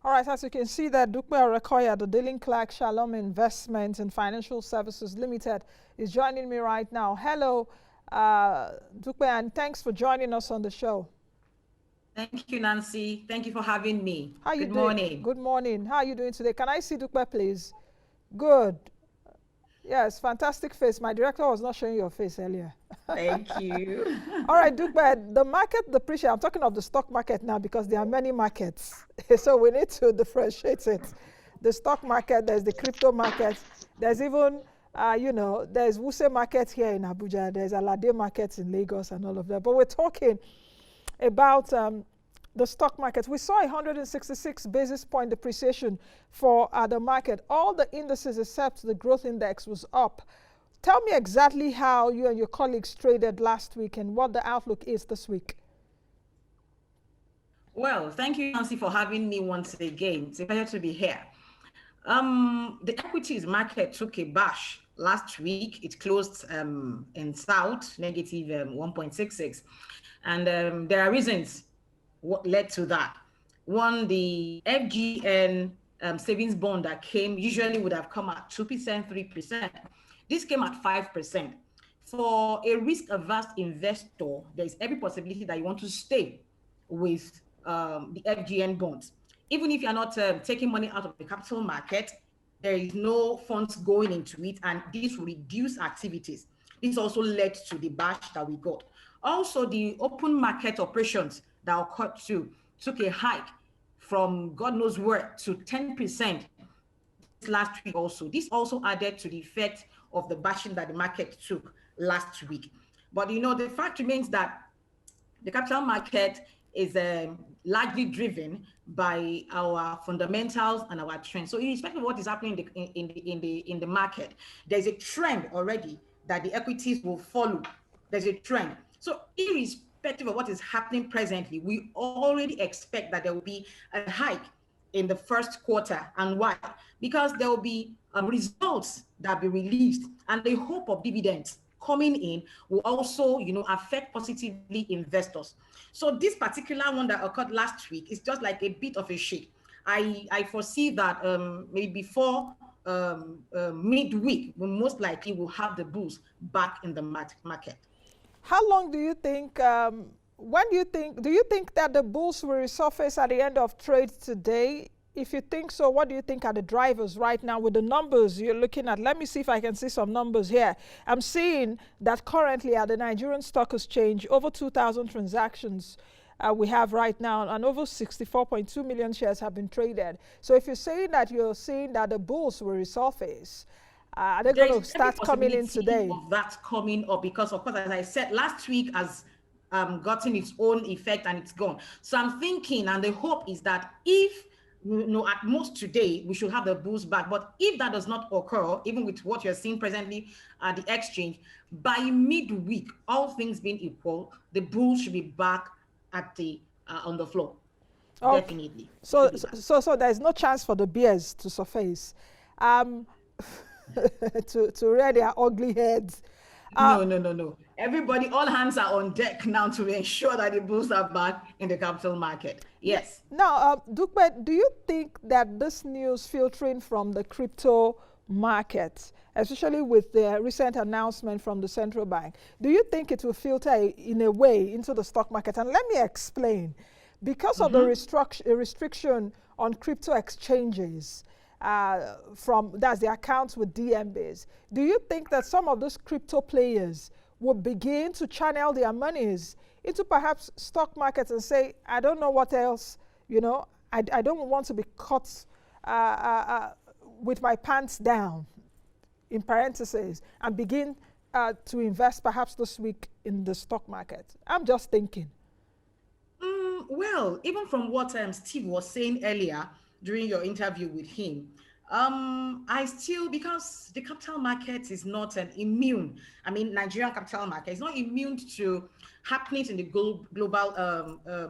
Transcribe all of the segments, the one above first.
All right, as you can see that Dupe Orekoya, the dealing clerk, Shalom Investments and Financial Services Limited, is joining me right now. Hello, Dupe, and thanks for joining us on the show. Thank you, Nancy. Thank you for having me. How you Good doing? morning. Good morning. How are you doing today? Can I see Dupe, please? Good. Yes, fantastic face. My director was not showing your face earlier. Thank you. All right, Dupe, the market depreciate. I'm talking of the stock market now because there are many markets. So we need to differentiate it. The stock market, there's the crypto market, there's even, there's Wuse market here in Abuja, there's Alade market in Lagos and all of that. But we're talking about the stock market. We saw 166 basis point depreciation for the market. All the indices except the growth index was up. Tell me exactly how you and your colleagues traded last week and what the outlook is this week. Well, thank you, Nancy, for having me once again. It's a pleasure to be here. The equities market took a bash last week. It closed in south, negative 1.66. And there are reasons what led to that. One, the FGN savings bond that came usually would have come at 2%, 3%. This came at 5%. For a risk-averse investor, there's every possibility that you want to stay with the FGN bonds. Even if you're not taking money out of the capital market, there is no funds going into it, and this will reduce activities. This also led to the bash that we got. Also, the open market operations that occurred too took a hike from God knows where to 10% last week also. This also added to the effect of the bashing that the market took last week. But the fact remains that the capital market is largely driven by our fundamentals and our trends. So irrespective of what is happening in the market, there's a trend already that the equities will follow. There's a trend. So irrespective of what is happening presently, we already expect that there will be a hike in the first quarter. And why? Because there will be results that will be released, and the hope of dividends coming in will also, affect positively investors. So this particular one that occurred last week is just like a bit of a shake. I foresee that maybe before midweek, we most likely will have the bulls back in the market. How long do you think, do you think that the bulls will resurface at the end of trade today? If you think so, what do you think are the drivers right now with the numbers you're looking at? Let me see if I can see some numbers here. I'm seeing that currently at the Nigerian Stock Exchange, over 2,000 transactions we have right now, and over 64.2 million shares have been traded. So if you're saying that you're seeing that the bulls will resurface, they're going to start coming in today. Of that coming up because, of course, as I said, last week has gotten its own effect and it's gone. So I'm thinking, and the hope is that if at most today, we should have the bulls back. But if that does not occur, even with what you're seeing presently at the exchange, by midweek, all things being equal, the bulls should be back at the on the floor. Okay. Definitely. So there's no chance for the bears to surface, to rear their ugly heads. No. Everybody, all hands are on deck now to ensure that the bulls are back in the capital market. Yes. Now, Dupe, do you think that this news filtering from the crypto market, especially with the recent announcement from the central bank, do you think it will filter in a way into the stock market? And let me explain. Because of the restriction on crypto exchanges, that's the accounts with DMBs, do you think that some of those crypto players will begin to channel their monies into perhaps stock markets and say, I don't know what else, I don't want to be caught with my pants down, in parentheses, and begin to invest perhaps this week in the stock market? I'm just thinking. Well, even from what Steve was saying earlier during your interview with him, because the capital market is not immune. Nigerian capital market is not immune to happenings in the global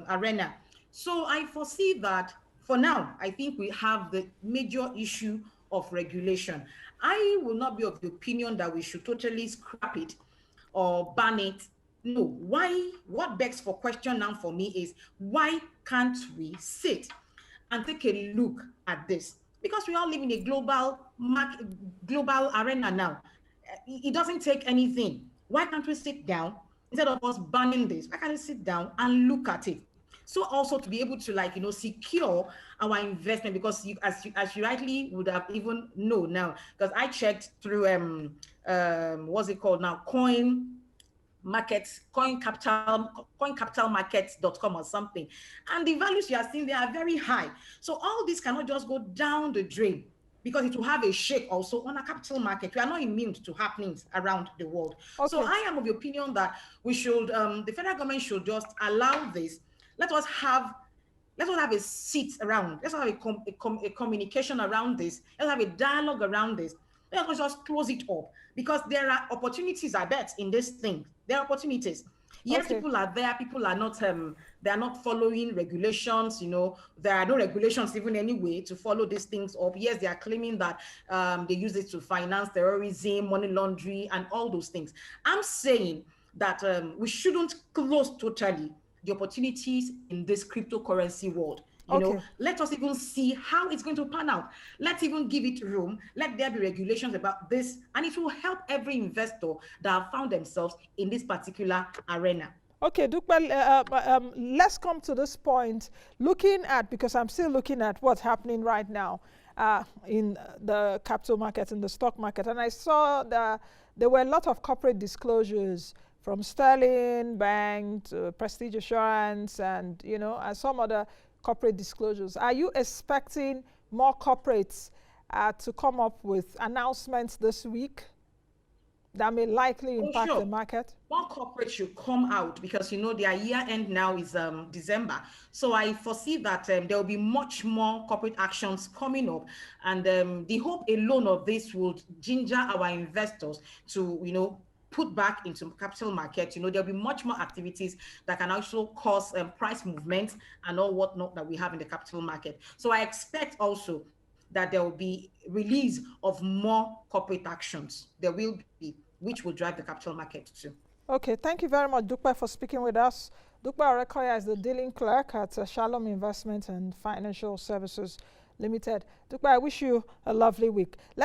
arena. So I foresee that for now, I think we have the major issue of regulation. I will not be of the opinion that we should totally scrap it or ban it. No, why? What begs for question now for me is, why can't we sit and take a look at this, because we all live in a global arena now. It doesn't take anything. Why can't we sit down instead of us banning this? Why can't we sit down and look at it? So also to be able to, like, secure our investment, because as you rightly would have even known now, because I checked through what's it called now, coincapitalmarkets.com or something, and the values you are seeing, they are very high. So all this cannot just go down the drain, because it will have a shake also on a capital market. We are not immune to happenings around the world. Okay. So I am of the opinion that we should, the federal government should just allow this. Let us have a seat around. Let's have a communication around this. Let's have a dialogue around this. Let us just close it up, because there are opportunities, I bet, in this thing. There are opportunities. Yes, Okay. people are there. People are not. They are not following regulations. There are no regulations even anyway to follow these things up. Yes, they are claiming that they use it to finance terrorism, money laundering, and all those things. I'm saying that we shouldn't close totally the opportunities in this cryptocurrency world. Let us even see how it's going to pan out. Let's even give it room. Let there be regulations about this, and it will help every investor that have found themselves in this particular arena. Okay, Dupe, let's come to this point. Because I'm still looking at what's happening right now in the capital market, in the stock market, and I saw that there were a lot of corporate disclosures from Sterling Bank to Prestige Assurance, and some other corporate disclosures. Are you expecting more corporates to come up with announcements this week that may likely impact the market? More corporates should come out, because their year end now is December. So I foresee that there will be much more corporate actions coming up, and the hope alone of this will ginger our investors to put back into capital market. There'll be much more activities that can also cause price movements and all whatnot that we have in the capital market. So I expect also that there will be release of more corporate actions. There will be, which will drive the capital market too. Okay, thank you very much, Dupe, for speaking with us. Dupe Orekoya is the dealing clerk at Shalom Investment and Financial Services Limited. Dupe, I wish you a lovely week. Let's